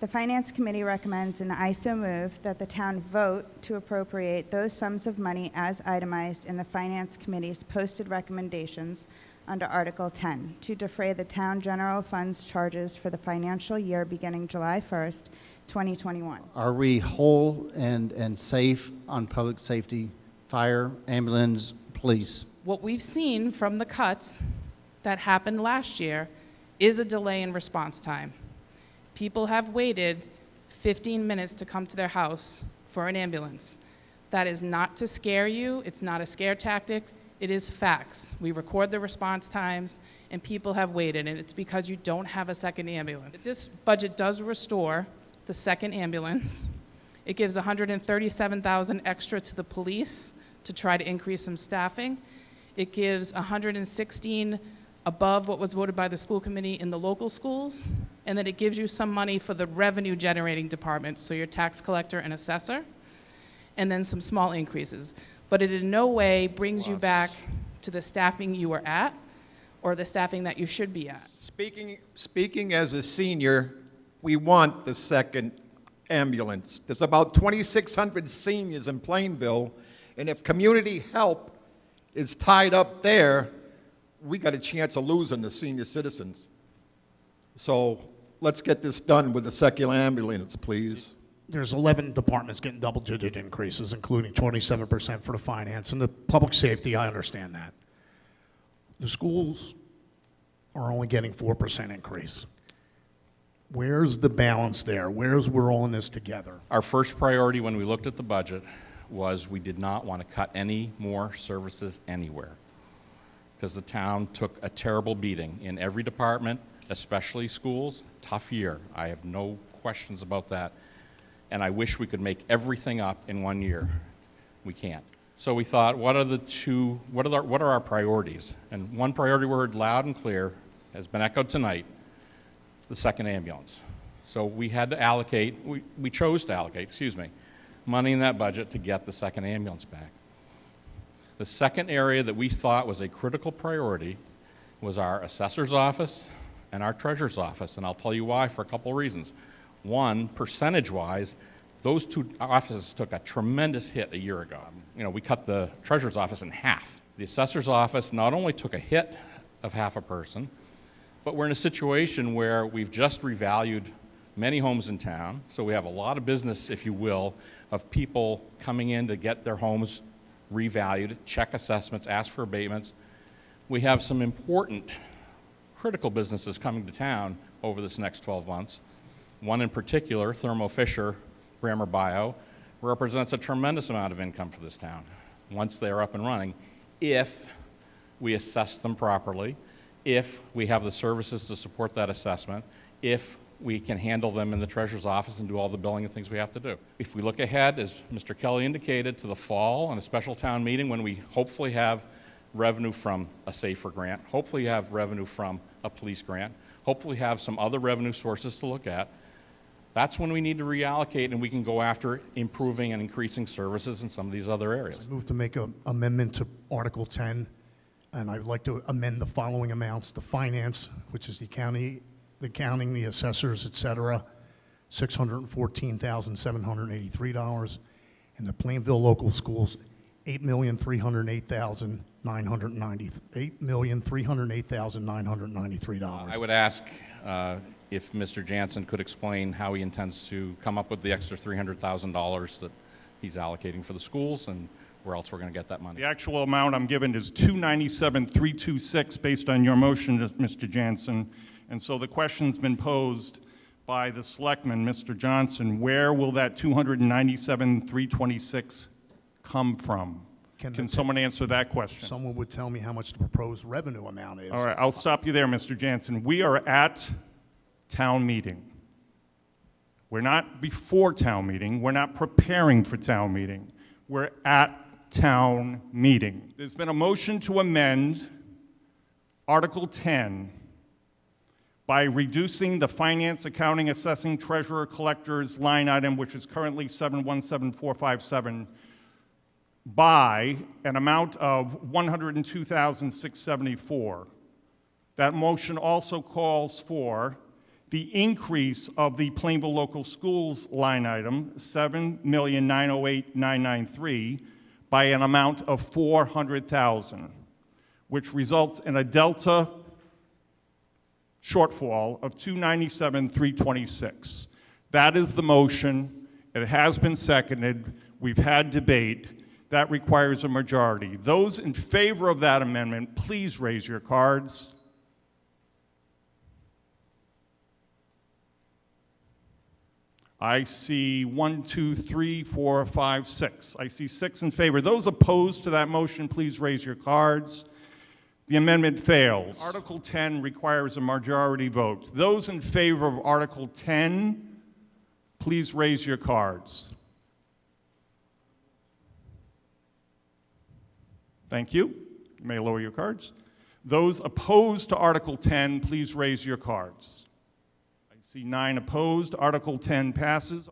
The Finance Committee recommends, and I so move, that the town vote to appropriate those sums of money as itemized in the Finance Committee's posted recommendations under Article 10 to defray the town general fund's charges for the financial year beginning July 1st, 2021. Are we whole and safe on public safety, fire, ambulance, police? What we've seen from the cuts that happened last year is a delay in response time. People have waited 15 minutes to come to their house for an ambulance. That is not to scare you. It's not a scare tactic. It is facts. We record the response times, and people have waited, and it's because you don't have a second ambulance. This budget does restore the second ambulance. It gives $137,000 extra to the police to try to increase some staffing. It gives $116,000 above what was voted by the school committee in the local schools, and then it gives you some money for the revenue generating departments, so your tax collector and assessor, and then some small increases. But it in no way brings you back to the staffing you were at or the staffing that you should be at. Speaking as a senior, we want the second ambulance. There's about 2,600 seniors in Plainville, and if community help is tied up there, we got a chance of losing the senior citizens. So let's get this done with the second ambulance, please. There's 11 departments getting double-digit increases, including 27% for the finance. And the public safety, I understand that. The schools are only getting 4% increase. Where's the balance there? Where's we're all in this together? Our first priority when we looked at the budget was we did not want to cut any more services anywhere, because the town took a terrible beating in every department, especially schools. Tough year. I have no questions about that. And I wish we could make everything up in 1 year. We can't. So we thought, what are our priorities? And one priority we heard loud and clear, has been echoed tonight, the second ambulance. So we had to allocate, we chose to allocate, money in that budget to get the second ambulance back. The second area that we thought was a critical priority was our assessor's office and our treasurer's office, and I'll tell you why for a couple of reasons. One, percentage-wise, those two offices took a tremendous hit a year ago. We cut the treasurer's office in half. The assessor's office not only took a hit of half a person, but we're in a situation where we've just revalued many homes in town, so we have a lot of business, if you will, of people coming in to get their homes revalued, check assessments, ask for abatements. We have some important, critical businesses coming to town over this next 12 months. One in particular, Thermo Fisher, Brammer Bio, represents a tremendous amount of income for this town once they're up and running, if we assess them properly, if we have the services to support that assessment, if we can handle them in the treasurer's office and do all the billing and things we have to do. If we look ahead, as Mr. Kelly indicated, to the fall on a special town meeting when we hopefully have revenue from a SAFER grant, hopefully have revenue from a police grant, hopefully have some other revenue sources to look at, that's when we need to reallocate and we can go after improving and increasing services in some of these other areas. I move to make an amendment to Article 10, and I'd like to amend the following amounts. The finance, which is the accounting, the assessors, et cetera, $614,783. And the Plainville local schools, $8,308,993. I would ask if Mr. Jansen could explain how he intends to come up with the extra $300,000 that he's allocating for the schools and where else we're going to get that money. The actual amount I'm given is $297,326 based on your motion, Mr. Jansen. And so the question's been posed by the selectman, Mr. Johnson, where will that $297,326 come from? Can someone answer that question? Someone would tell me how much the proposed revenue amount is. All right, I'll stop you there, Mr. Jansen. We are at town meeting. We're not before town meeting. We're not preparing for town meeting. We're at town meeting. There's been a motion to amend Article 10 by reducing the finance, accounting, assessing, treasurer, collectors line item, which is currently 717,457, by an amount of $102,674. That motion also calls for the increase of the Plainville Local Schools line item, $7,908,993, by an amount of $400,000, which results in a delta shortfall of $297,326. That is the motion. It has been seconded. We've had debate. That requires a majority. Those in favor of that amendment, please raise your cards. I see 1, 2, 3, 4, 5, 6. I see 6 in favor. Those opposed to that motion, please raise your cards. The amendment fails. Article 10 requires a majority vote. Those in favor of Article 10, please raise your cards. Thank you. You may lower your cards. Those opposed to Article 10, please raise your cards. I see 9 opposed. Article 10 passes.